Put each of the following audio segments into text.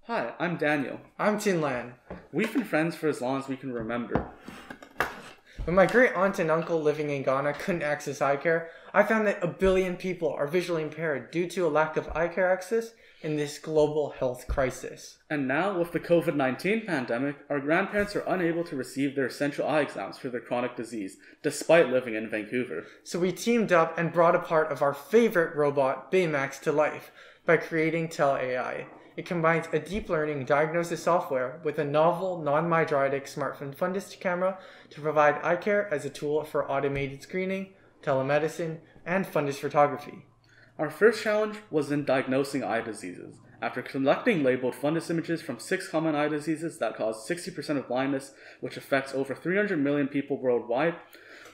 Hi, I'm Daniel. I'm Tienlan. We've been friends for as long as we can remember. When my great aunt and uncle living in Ghana couldn't access eye care, I found that 1 billion people are visually impaired due to a lack of eye care access in this global health crisis. And now, with the COVID-19 pandemic, our grandparents are unable to receive their essential eye exams for their chronic disease, despite living in Vancouver. So we teamed up and brought a part of our favorite robot, Baymax, to life by creating TeleAEye. It combines a deep learning diagnosis software with a novel non-mydriatic smartphone fundus camera to provide eye care as a tool for automated screening, telemedicine, and fundus photography. Our first challenge was in diagnosing eye diseases. After collecting labeled fundus images from 6 common eye diseases that cause 60% of blindness, which affects over 300 million people worldwide,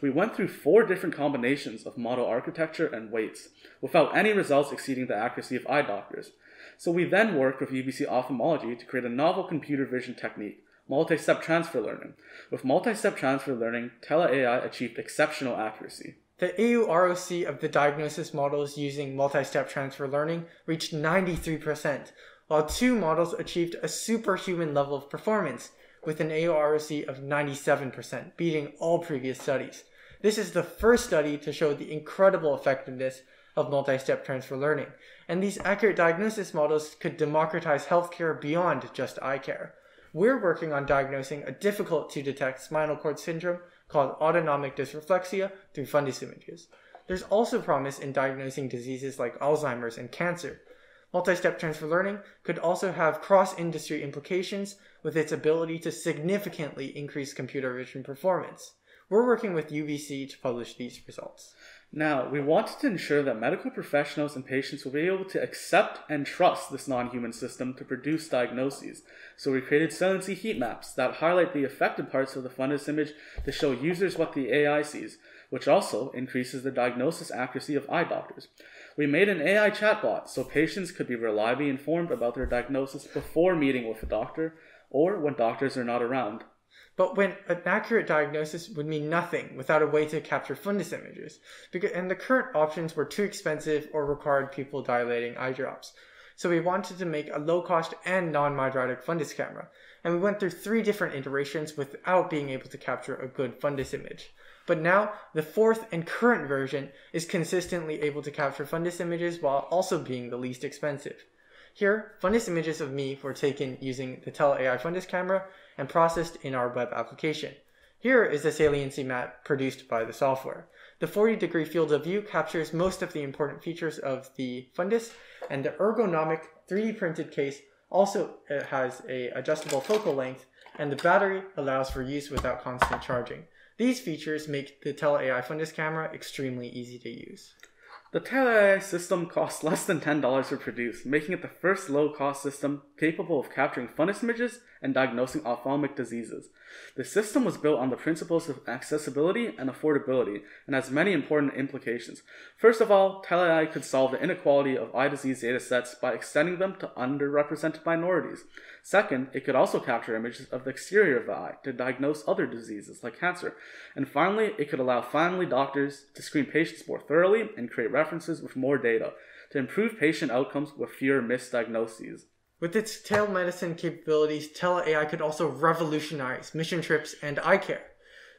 we went through 4 different combinations of model architecture and weights, without any results exceeding the accuracy of eye doctors. So we then worked with UBC Ophthalmology to create a novel computer vision technique, multi-step transfer learning. With multi-step transfer learning, TeleAEye achieved exceptional accuracy. The AUROC of the diagnosis models using multi-step transfer learning reached 93%, while 2 models achieved a superhuman level of performance with an AUROC of 97%, beating all previous studies. This is the first study to show the incredible effectiveness of multi-step transfer learning, and these accurate diagnosis models could democratize healthcare beyond just eye care. We're working on diagnosing a difficult-to-detect spinal cord syndrome called autonomic dysreflexia through fundus images. There's also promise in diagnosing diseases like Alzheimer's and cancer. Multi-step transfer learning could also have cross-industry implications with its ability to significantly increase computer vision performance. We're working with UBC to publish these results. Now, we wanted to ensure that medical professionals and patients will be able to accept and trust this non-human system to produce diagnoses. So we created saliency heat maps that highlight the affected parts of the fundus image to show users what the AI sees, which also increases the diagnosis accuracy of eye doctors. We made an AI chatbot so patients could be reliably informed about their diagnosis before meeting with a doctor or when doctors are not around. But when an accurate diagnosis would mean nothing without a way to capture fundus images, and the current options were too expensive or required pupil dilating eye drops. So we wanted to make a low-cost and non-mydriatic fundus camera, and we went through 3 different iterations without being able to capture a good fundus image. But now, the 4th and current version is consistently able to capture fundus images while also being the least expensive. Here, fundus images of me were taken using the TeleAEye fundus camera and processed in our web application. Here is the saliency map produced by the software. The 40-degree field of view captures most of the important features of the fundus, and the ergonomic 3D printed case also has an adjustable focal length, and the battery allows for use without constant charging. These features make the TeleAEye fundus camera extremely easy to use. The TeleAEye system costs less than $10 to produce, making it the first low-cost system capable of capturing fundus images and diagnosing ophthalmic diseases. The system was built on the principles of accessibility and affordability and has many important implications. First of all, TeleAEye could solve the inequality of eye disease datasets by extending them to underrepresented minorities. Second, it could also capture images of the exterior of the eye to diagnose other diseases like cancer. And finally, it could allow family doctors to screen patients more thoroughly and create references with more data to improve patient outcomes with fewer misdiagnoses. With its telemedicine capabilities, TeleAEye could also revolutionize mission trips and eye care.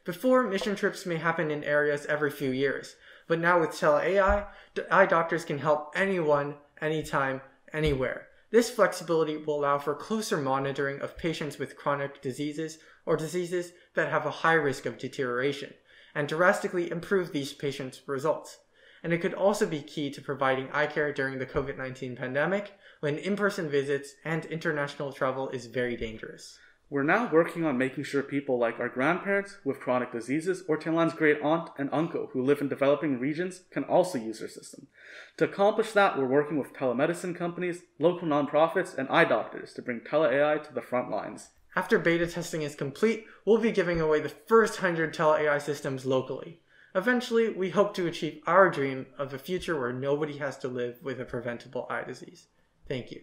Before, mission trips may happen in areas every few years, but now with TeleAEye, eye doctors can help anyone, anytime, anywhere. This flexibility will allow for closer monitoring of patients with chronic diseases or diseases that have a high risk of deterioration, and drastically improve these patients' results. And it could also be key to providing eye care during the COVID-19 pandemic, when in-person visits and international travel is very dangerous. We're now working on making sure people like our grandparents with chronic diseases or Tienlan's great aunt and uncle who live in developing regions can also use our system. To accomplish that, we're working with telemedicine companies, local nonprofits, and eye doctors to bring TeleAEye to the front lines. After beta testing is complete, we'll be giving away the first 100 TeleAEye systems locally. Eventually, we hope to achieve our dream of a future where nobody has to live with a preventable eye disease. Thank you.